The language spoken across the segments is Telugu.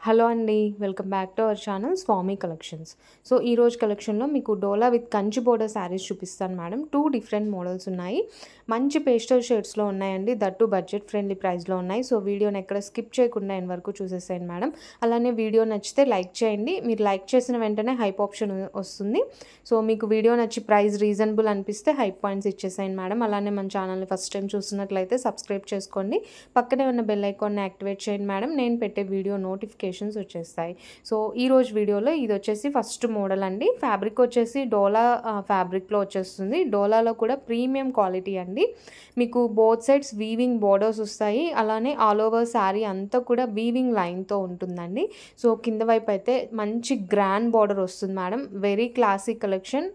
హలో అండి, welcome back to our channel Swami collections. So ఈరోజు కలెక్షన్లో మీకు Dola with Kanchi border sarees చూపిస్తాను మేడం. 2 డిఫరెంట్ మోడల్స్ ఉన్నాయి. మంచి పేస్టల్ షేడ్స్లో ఉన్నాయండి. దట్టు బడ్జెట్ ఫ్రెండ్లీ ప్రైస్లో ఉన్నాయి. సో వీడియోని ఎక్కడ స్కిప్ చేయకుండా ఎండ్ వరకు చూసేసేయండి మేడం. అలానే వీడియో నచ్చితే లైక్ చేయండి. మీరు లైక్ చేసిన వెంటనే హైప్ ఆప్షన్ వస్తుంది. సో మీకు వీడియో నచ్చి ప్రైస్ రీజనబుల్ అనిపిస్తే హైప్ పాయింట్స్ ఇచ్చేసేయండి మేడం. అలానే మన ఛానల్ని ఫస్ట్ టైం చూస్తున్నట్లయితే సబ్స్క్రైబ్ చేసుకోండి. పక్కనే ఉన్న బెల్ ఐకాన్ని యాక్టివేట్ చేయండి మేడం. నేను పెట్టే వీడియో నోటిఫికేషన్స్ వచ్చేస్తాయి. సో ఈ రోజు వీడియోలో ఇది వచ్చేసి ఫస్ట్ మోడల్ అండి. ఫ్యాబ్రిక్ వచ్చేసి డోలా ఫ్యాబ్రిక్లో వచ్చేస్తుంది. డోలాలో కూడా ప్రీమియం క్వాలిటీ అండి. మీకు బోత్ సైడ్స్ వీవింగ్ బోర్డర్స్ వస్తాయి. అలానే ఆల్ ఓవర్ శారీ అంతా కూడా వీవింగ్ లైన్తో ఉంటుందండి. సో కింద వైపు అయితే మంచి గ్రాండ్ బోర్డర్ వస్తుంది madam. Very classic collection.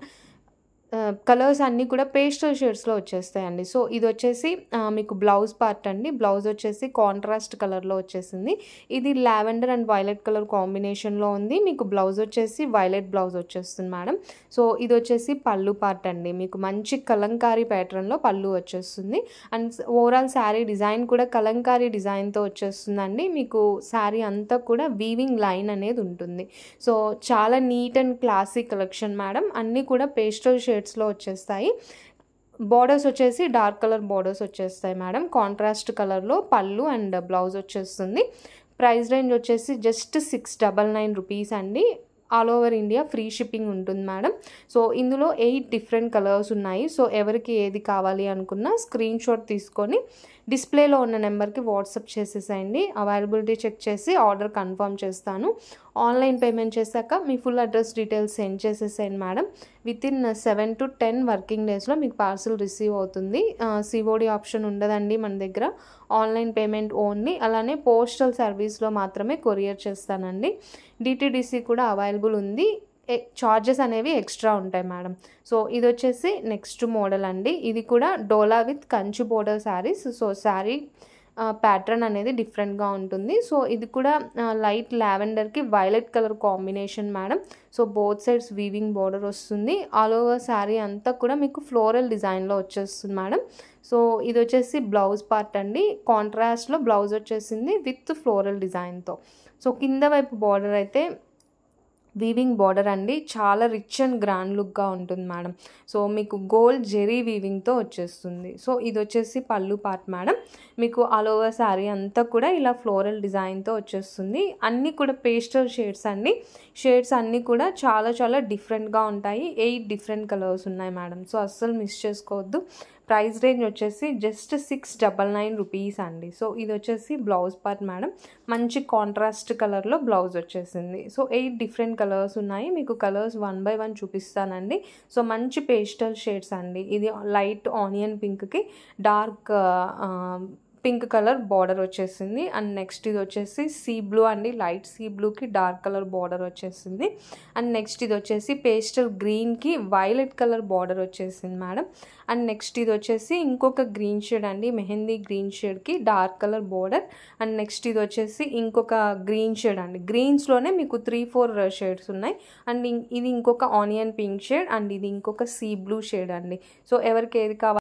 Colours అన్నీ కూడా పేస్టల్ షేడ్స్లో వచ్చేస్తాయండి. సో ఇది వచ్చేసి మీకు బ్లౌజ్ పార్ట్ అండి. బ్లౌజ్ వచ్చేసి కాంట్రాస్ట్ కలర్లో వచ్చేసింది. ఇది లావెండర్ అండ్ వైలెట్ కలర్ కాంబినేషన్లో ఉంది. మీకు బ్లౌజ్ వచ్చేసి వైలెట్ బ్లౌజ్ వచ్చేస్తుంది మేడం. సో ఇది వచ్చేసి పళ్ళు పార్ట్ అండి. మీకు మంచి కలంకారీ ప్యాటర్న్లో పళ్ళు వచ్చేస్తుంది. అండ్ ఓవరాల్ శారీ డిజైన్ కూడా కలంకారీ డిజైన్తో వచ్చేస్తుందండి. మీకు శారీ అంతా కూడా వీవింగ్ లైన్ అనేది ఉంటుంది. సో చాలా neat and classic collection madam. అన్నీ కూడా పేస్టల్ షేడ్స్లో వచ్చేస్తాయి. బోర్డర్స్ వచ్చేసి డార్క్ కలర్ బోర్డర్స్ వచ్చేస్తాయి మేడం. కాంట్రాస్ట్ కలర్లో పళ్ళు అండ్ బ్లౌజ్ వచ్చేస్తుంది. ప్రైస్ రేంజ్ వచ్చేసి జస్ట్ 699 రూపీస్ అండి. All over India free shipping ఉంటుంది మేడం. సో ఇందులో 8 డిఫరెంట్ కలర్స్ ఉన్నాయి. సో ఎవరికి ఏది కావాలి అనుకున్నా స్క్రీన్ షాట్ తీసుకొని డిస్ప్లేలో ఉన్న నెంబర్కి వాట్సాప్ చేసేసేయండి. అవైలబిలిటీ చెక్ చేసి ఆర్డర్ కన్ఫర్మ్ చేస్తాను. ఆన్లైన్ పేమెంట్ చేశాక మీ ఫుల్ అడ్రస్ డీటెయిల్స్ సెండ్ చేసేసేయండి మేడం. వితిన్ 7 to 10 వర్కింగ్ డేస్లో మీకు పార్సల్ రిసీవ్ అవుతుంది. సిఓడి ఆప్షన్ ఉండదండి మన దగ్గర. Online payment only. అలానే పోస్టల్ సర్వీస్లో మాత్రమే కొరియర్ చేస్తానండి. డిటిడిసి కూడా అవైలబుల్ ఉంది. చార్జెస్ అనేవి ఎక్స్ట్రా ఉంటాయి మేడం. సో ఇది వచ్చేసి నెక్స్ట్ మోడల్ అండి. ఇది కూడా డోలా with Kanchi border saris. So sari pattern అనేది డిఫరెంట్గా ఉంటుంది. సో ఇది కూడా లైట్ లావెండర్కి violet colour combination madam. So both sides weaving border వస్తుంది. ఆల్ ఓవర్ శారీ అంతా కూడా మీకు ఫ్లోరల్ డిజైన్లో వచ్చేస్తుంది మేడం. సో ఇది వచ్చేసి బ్లౌజ్ పార్ట్ అండి. కాంట్రాస్ట్లో బ్లౌజ్ వచ్చేసింది విత్ ఫ్లోరల్ డిజైన్తో. సో కింద వైపు బార్డర్ అయితే వీవింగ్ బార్డర్ అండి. చాలా రిచ్ అండ్ గ్రాండ్ లుక్గా ఉంటుంది మేడం. సో మీకు గోల్డ్ జెరీ వీవింగ్తో వచ్చేస్తుంది. సో ఇది వచ్చేసి పళ్ళు పార్ట్ మేడం. మీకు ఆల్ ఓవర్ శారీ అంతా కూడా ఇలా ఫ్లోరల్ డిజైన్తో వచ్చేస్తుంది. అన్నీ కూడా పేస్టల్ షేడ్స్ అండి. షేడ్స్ అన్నీ కూడా చాలా చాలా డిఫరెంట్గా ఉంటాయి. 8 డిఫరెంట్ కలర్స్ ఉన్నాయి మేడం. సో అస్సలు మిస్ చేసుకోవద్దు. ప్రైస్ రేంజ్ వచ్చేసి జస్ట్ 699 రూపీస్ అండి. సో ఇది వచ్చేసి బ్లౌజ్ పార్ట్ మేడం. మంచి కాంట్రాస్ట్ కలర్లో బ్లౌజ్ వచ్చేసింది. సో 8 డిఫరెంట్ కలర్స్ ఉన్నాయి. మీకు కలర్స్ 1 by 1 చూపిస్తానండి. సో మంచి పేస్టల్ షేడ్స్ అండి. ఇది లైట్ ఆనియన్ పింక్కి డార్క్ పింక్ కలర్ బార్డర్ వచ్చేసింది. అండ్ నెక్స్ట్ ఇది వచ్చేసి సీ బ్లూ అండి. లైట్ సీ బ్లూకి డార్క్ కలర్ బార్డర్ వచ్చేసింది. అండ్ నెక్స్ట్ ఇది వచ్చేసి పేస్టల్ గ్రీన్కి వైలెట్ కలర్ బార్డర్ వచ్చేసింది మేడం. అండ్ నెక్స్ట్ ఇది వచ్చేసి ఇంకొక గ్రీన్ షేడ్ అండి. మెహందీ గ్రీన్ షేడ్కి dark colour border. And next ఇది వచ్చేసి ఇంకొక గ్రీన్ షేడ్ అండి. గ్రీన్స్లోనే మీకు 3-4 షేడ్స్ ఉన్నాయి. అండ్ ఇది ఇంకొక ఆనియన్ పింక్ షేడ్. అండ్ ఇది ఇంకొక సీ బ్లూ షేడ్ అండి. సో ఎవరికి ఏది కావాలి